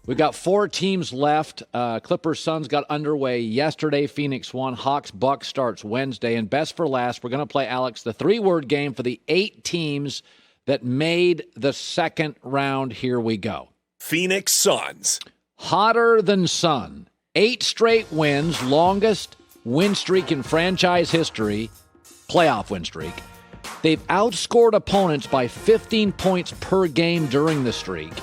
We've got 4 teams left. Clippers Suns got underway yesterday. Phoenix won. Hawks Bucks starts Wednesday. And best for last, we're going to play, Alex, the 3-word game for the 8 teams that made the second round. Here we go. Phoenix Suns. Hotter than sun. 8 straight wins, longest win streak in franchise history, playoff win streak. They've outscored opponents by 15 points per game during the streak.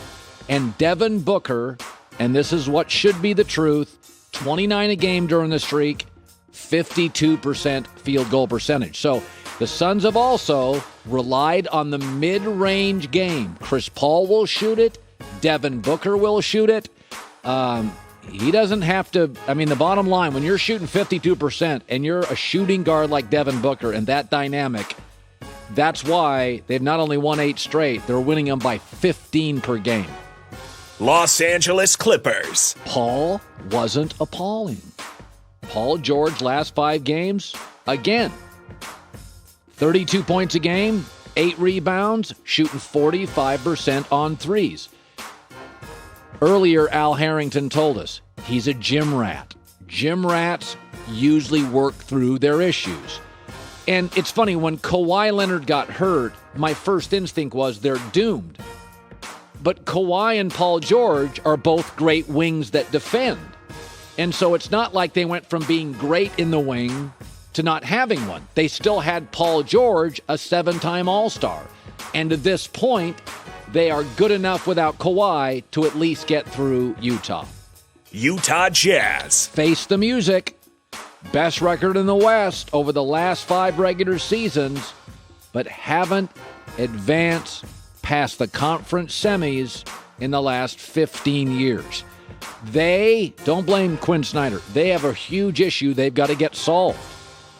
And Devin Booker, and this is what should be the truth, 29 a game during the streak, 52% field goal percentage. So the Suns have also relied on the mid-range game. Chris Paul will shoot it. Devin Booker will shoot it. He doesn't have to. I mean, the bottom line, when you're shooting 52% and you're a shooting guard like Devin Booker and that dynamic, that's why they've not only won 8 straight, they're winning them by 15 per game. Los Angeles Clippers. Paul wasn't appalling. Paul George, last 5 games, again, 32 points a game, 8 rebounds, shooting 45% on threes. Earlier, Al Harrington told us he's a gym rat. Gym rats usually work through their issues. And it's funny, when Kawhi Leonard got hurt, my first instinct was they're doomed. But Kawhi and Paul George are both great wings that defend. And so it's not like they went from being great in the wing to not having one. They still had Paul George, a 7-time All-Star. And to this point, they are good enough without Kawhi to at least get through Utah. Utah Jazz. Face the music. Best record in the West over the last 5 regular seasons, but haven't advanced past the conference semis in the last 15 years. They, don't blame Quinn Snyder, they have a huge issue they've got to get solved.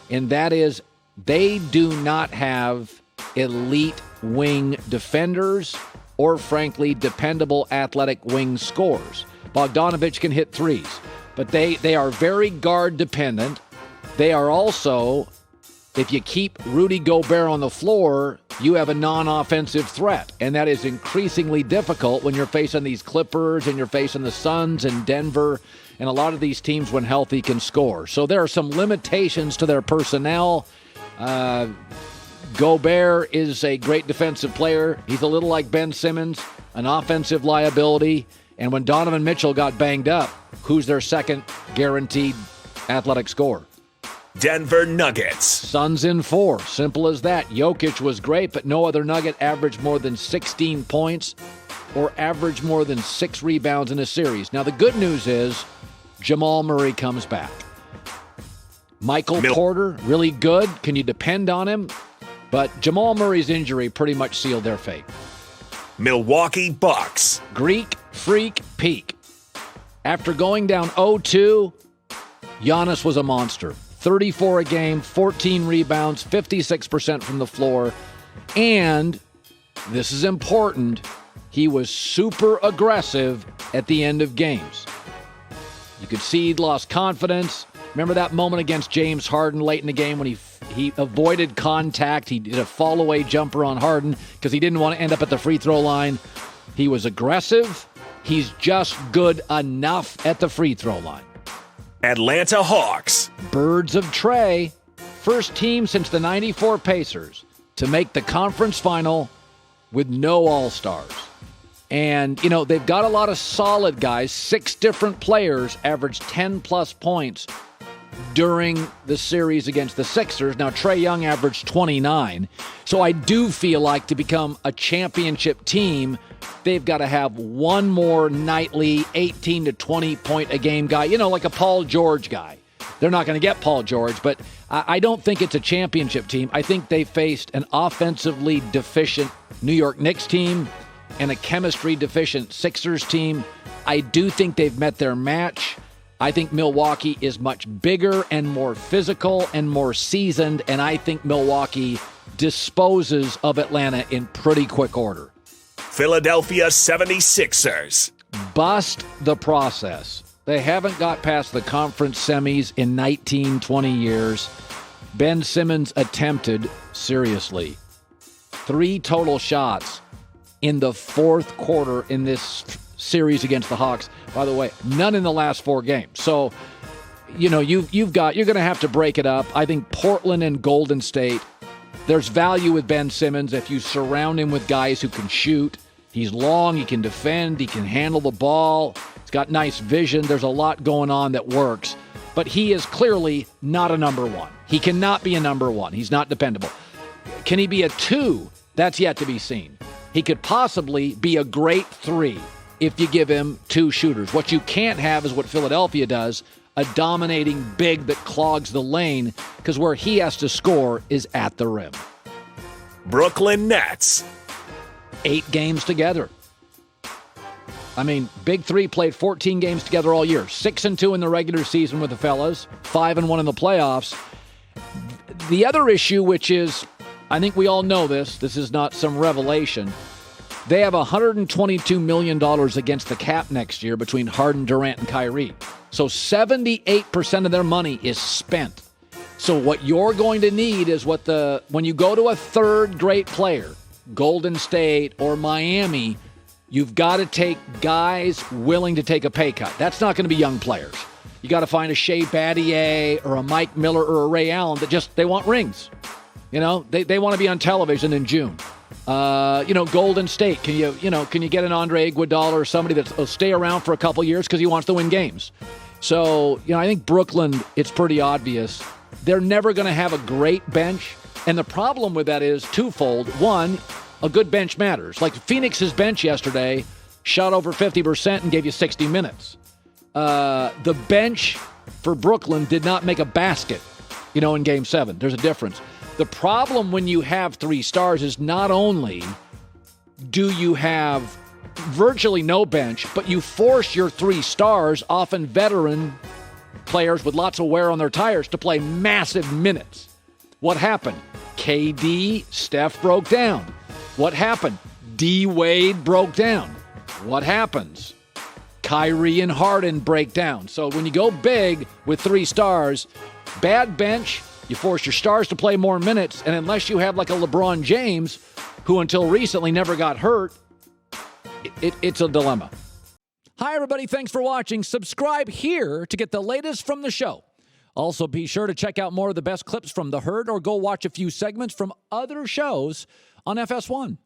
And that is, they do not have elite wing defenders or, frankly, dependable athletic wing scorers. Bogdanovich can hit threes, but they are very guard dependent. They are also, if you keep Rudy Gobert on the floor, you have a non-offensive threat. And that is increasingly difficult when you're facing these Clippers and you're facing the Suns and Denver. And a lot of these teams, when healthy, can score. So there are some limitations to their personnel. Gobert is a great defensive player. He's a little like Ben Simmons, an offensive liability. And when Donovan Mitchell got banged up, who's their second guaranteed athletic scorer? Denver Nuggets. Suns in 4. Simple as that. Jokic was great, but no other Nugget averaged more than 16 points or averaged more than 6 rebounds in a series. Now, the good news is Jamal Murray comes back. Michael Porter, really good. Can you depend on him? But Jamal Murray's injury pretty much sealed their fate. Milwaukee Bucks. Greek Freak peak. After going down 0-2, Giannis was a monster. 34 a game, 14 rebounds, 56% from the floor. And, this is important, he was super aggressive at the end of games. You could see he'd lost confidence. Remember that moment against James Harden late in the game when he avoided contact. He did a fall-away jumper on Harden because he didn't want to end up at the free throw line. He was aggressive. He's just good enough at the free throw line. Atlanta Hawks. Birds of Trey. First team since the 94 Pacers to make the conference final with no All-Stars. And, you know, they've got a lot of solid guys. 6 different players averaged 10-plus points during the series against the Sixers. Now, Trae Young averaged 29. So I do feel like to become a championship team, they've got to have one more nightly 18 to 20 point a game guy, you know, like a Paul George guy. They're not going to get Paul George, but I don't think it's a championship team. I think they faced an offensively deficient New York Knicks team and a chemistry deficient Sixers team. I do think they've met their match. I think Milwaukee is much bigger and more physical and more seasoned, and I think Milwaukee disposes of Atlanta in pretty quick order. Philadelphia 76ers. Bust the process. They haven't got past the conference semis in 19, 20 years. Ben Simmons attempted, seriously, 3 total shots in the fourth quarter in this series against the Hawks. By the way, none in the last 4 games. So, you're going to have to break it up. I think Portland and Golden State, there's value with Ben Simmons if you surround him with guys who can shoot. He's long, he can defend, he can handle the ball. He's got nice vision. There's a lot going on that works. But he is clearly not a number 1. He cannot be a number 1. He's not dependable. Can he be a 2? That's yet to be seen. He could possibly be a great 3 if you give him 2 shooters. What you can't have is what Philadelphia does, a dominating big that clogs the lane, because where he has to score is at the rim. Brooklyn Nets. 8 games together. I mean, Big 3 played 14 games together all year. 6-2 in the regular season with the fellas, 5-1 in the playoffs. The other issue, which is, I think we all know this is not some revelation, they have $122 million against the cap next year between Harden, Durant, and Kyrie. So 78% of their money is spent. So what you're going to need is when you go to a third great player, Golden State or Miami, you've got to take guys willing to take a pay cut. That's not going to be young players. You got to find a Shea Battier or a Mike Miller or a Ray Allen that they want rings. They want to be on television in June. Golden State, can you get an Andre Iguodala or somebody that'll stay around for a couple years because he wants to win games? So, I think Brooklyn, it's pretty obvious. They're never going to have a great bench. And the problem with that is twofold. One, a good bench matters. Like Phoenix's bench yesterday shot over 50% and gave you 60 minutes. The bench for Brooklyn did not make a basket, in Game 7. There's a difference. The problem when you have 3 stars is not only do you have virtually no bench, but you force your 3 stars, often veteran players with lots of wear on their tires, to play massive minutes. What happened? KD, Steph broke down. What happened? D-Wade broke down. What happens? Kyrie and Harden break down. So when you go big with 3 stars, bad bench, you force your stars to play more minutes, and unless you have like a LeBron James, who until recently never got hurt, it's a dilemma. Hi, everybody. Thanks for watching. Subscribe here to get the latest from the show. Also, be sure to check out more of the best clips from The Herd or go watch a few segments from other shows on FS1.